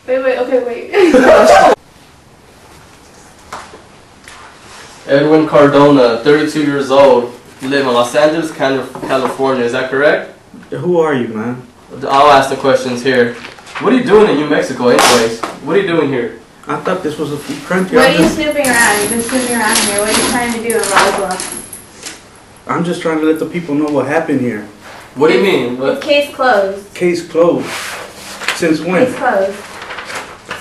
Wait, okay, wait. Edwin Cardona, 32 years old, live in Los Angeles, California. Is that correct? Who are you, man? I'll ask the questions here. What are you doing in New Mexico anyways? What are you doing here? I thought this was a food country. What are you snooping around? You've been snooping around here. What are you trying to do in Roswell? I'm just trying to let the people know what happened here. What do you mean? What? It's case closed. Case closed. Since when? Case closed.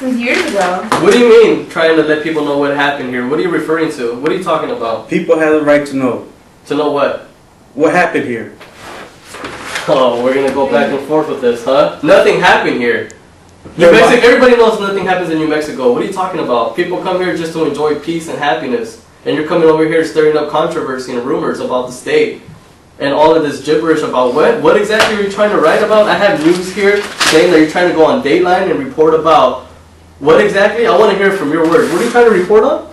Since years ago. What do you mean trying to let people know what happened here? What are you referring to? What are you talking about? People have the right to know. To know what? What happened here? Oh, we're gonna go back and forth with this, huh? Nothing happened here. New Mexico, everybody knows nothing happens in New Mexico. What are you talking about? People come here just to enjoy peace and happiness. And you're coming over here stirring up controversy and rumors about the state. And all of this gibberish about what? What exactly are you trying to write about? I have news here saying that you're trying to go on Dateline and report about what exactly? I want to hear from your words. What are you trying to report on?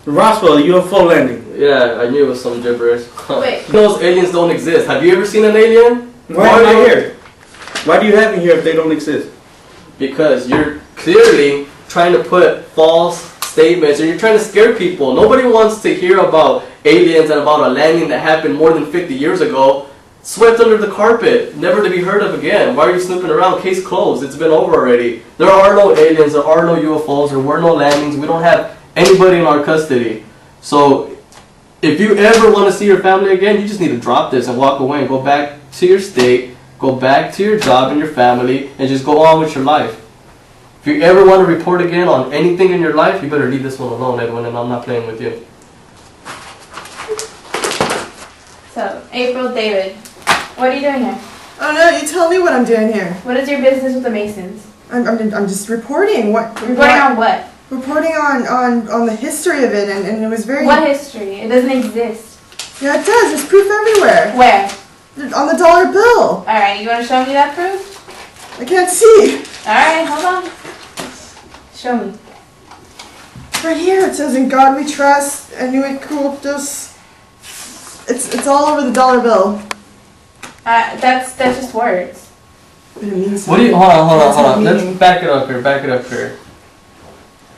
Roswell, UFO landing. Yeah, I knew it was some gibberish. Wait. Those aliens don't exist. Have you ever seen an alien? Why am I here? Why do you have me here if they don't exist? Because you're clearly trying to put false statements, or you're trying to scare people. Nobody wants to hear about aliens and about a landing that happened more than 50 years ago, swept under the carpet, never to be heard of again. Why are you snooping around? Case closed. It's been over already. There are no aliens, there are no UFOs, there were no landings. We don't have anybody in our custody. So if you ever want to see your family again, you just need to drop this and walk away and go back to your state, go back to your job and your family, and just go on with your life. If you ever want to report again on anything in your life, you better leave this one alone, Edwin, and I'm not playing with you. So, April, David, what are you doing here? Oh no, you tell me what I'm doing here. What is your business with the Masons? I'm just reporting. Reporting on what? Reporting on the history of it, and it was very... What history? It doesn't exist. Yeah, it does. There's proof everywhere. Where? On the dollar bill. Alright, you want to show me that proof? I can't see. Alright, hold on. Show me. Right here, it says, "In God we trust, Inuit Cultus." It's all over the dollar bill. That's just words. But it means What do you, hold on. That's Let's meaning. back it up here.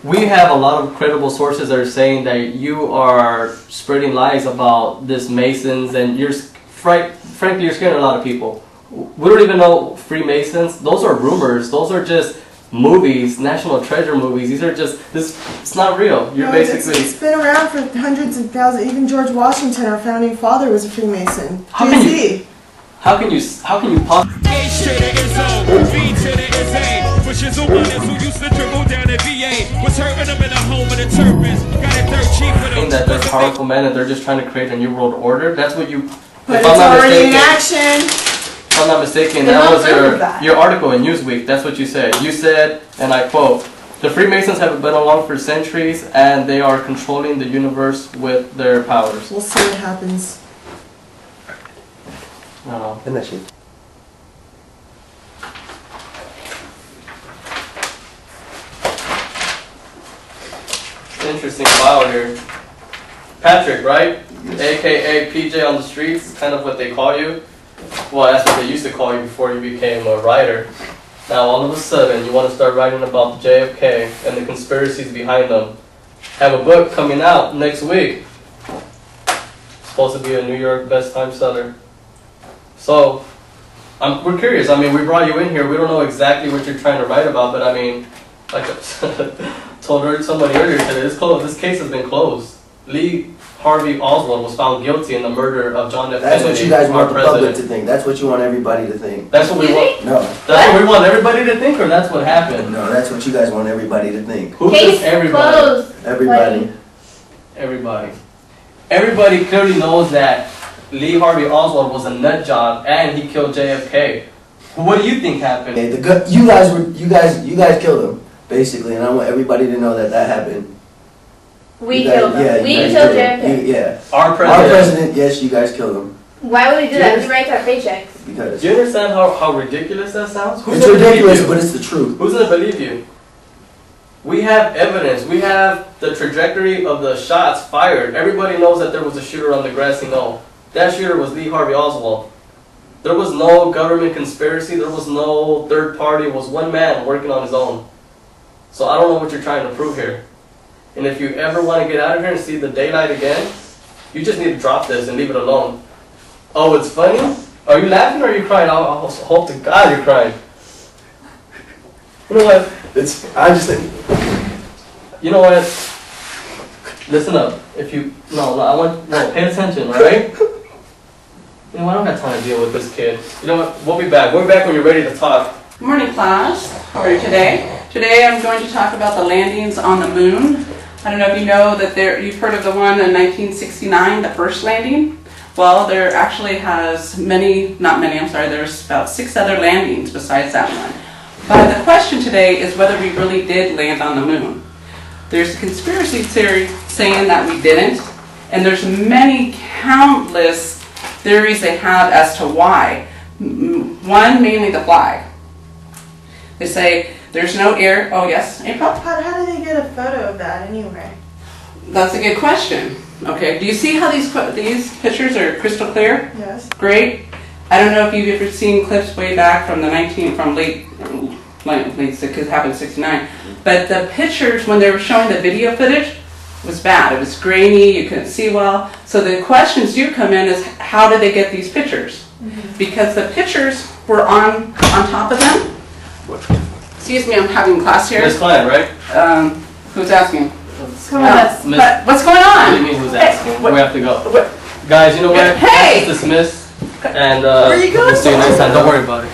We have a lot of credible sources that are saying that you are spreading lies about this Masons, and you're, frankly, you're scaring a lot of people. We don't even know Freemasons. Those are rumors. Those are just movies, National Treasure movies. These are just, it's not real. You're No, basically... It's been around for hundreds of thousands. Even George Washington, our founding father, was a Freemason. How can you possibly... H to the Izzo, B to the Izzy, which is a winners who used to dribble down at VA, was hurting them in the home of the Turpins, got it dirt cheap for them. that they're powerful men and they're just trying to create a new world order? That's what you... But it's already in action. If I'm not mistaken, There's that no was proof of that. your article in Newsweek. That's what you said. You said, and I quote, "The Freemasons have been along for centuries and they are controlling the universe with their powers." We'll see what happens. No. Isn't that shit? Interesting file here. Patrick, right? AKA PJ on the streets, kind of what they call you. Well, that's what they used to call you before you became a writer. Now, all of a sudden, you want to start writing about the JFK and the conspiracies behind them. Have a book coming out next week. Supposed to be a New York best time seller. So, we're curious. I mean, we brought you in here. We don't know exactly what you're trying to write about, but I mean, like I told somebody earlier today, this case has been closed. Lee Harvey Oswald was found guilty in the murder of John F. That's Kennedy, what you guys our want the public president. to think. That's what you want everybody to think. That's what we want. No. That's what we want everybody to think, or that's what happened. No, that's what you guys want everybody to think. Who's Case this everybody? closed. Everybody. Everybody. Everybody clearly knows that Lee Harvey Oswald was a nut job and he killed JFK. What do you think happened? Okay, you guys killed him basically, and I want everybody to know that happened. We You guys- killed him. yeah, We you guys killed him. JFK. Yeah. Our Our president. president, yes, you guys killed him Why would we do that? Yes. We write our paychecks. because Do you understand how ridiculous that sounds? Who's it's gonna believe ridiculous, you? but it's the truth. Who's gonna believe you? We have evidence. We have the trajectory of the shots fired. Everybody knows that there was a shooter on the grassy knoll. That shooter was Lee Harvey Oswald. There was no government conspiracy. There was no third party. It was one man working on his own. So I don't know what you're trying to prove here. And if you ever want to get out of here and see the daylight again, you just need to drop this and leave it alone. Oh, it's funny? Are you laughing or are you crying? I hope to God you're crying. You know what? I just think. You know what? Listen up. If you pay attention, alright? You know, I don't have time to deal with this kid. You know what? We'll be back. We'll be back when you're ready to talk. Good morning, class. How are you today? Today I'm going to talk about the landings on the moon. I don't know if you know that you've heard of the one in 1969, the first landing. Well, there actually there's about 6 other landings besides that one. But the question today is whether we really did land on the moon. There's a conspiracy theory saying that we didn't, and there's many countless theories they have as to why. One, mainly the flag. They say there's no air. Oh yes, April? How do they get a photo of that anyway? That's a good question. Okay, do you see how these pictures are crystal clear? Yes. Great. I don't know if you've ever seen clips way back from late, it happened in 69. But the pictures, when they were showing the video footage, was bad. It was grainy, you couldn't see well. So the questions do come in is, how did they get these pictures? Because the pictures were on top of them. Excuse me, I'm having class here. Miss Klein, right? Who's asking? Come on, let's. But what's going What on? do you mean who's asking? What- We have to go. what- Guys, you know what? Hey! Dismiss. And Where are you going? we'll see you next time. Don't worry about it.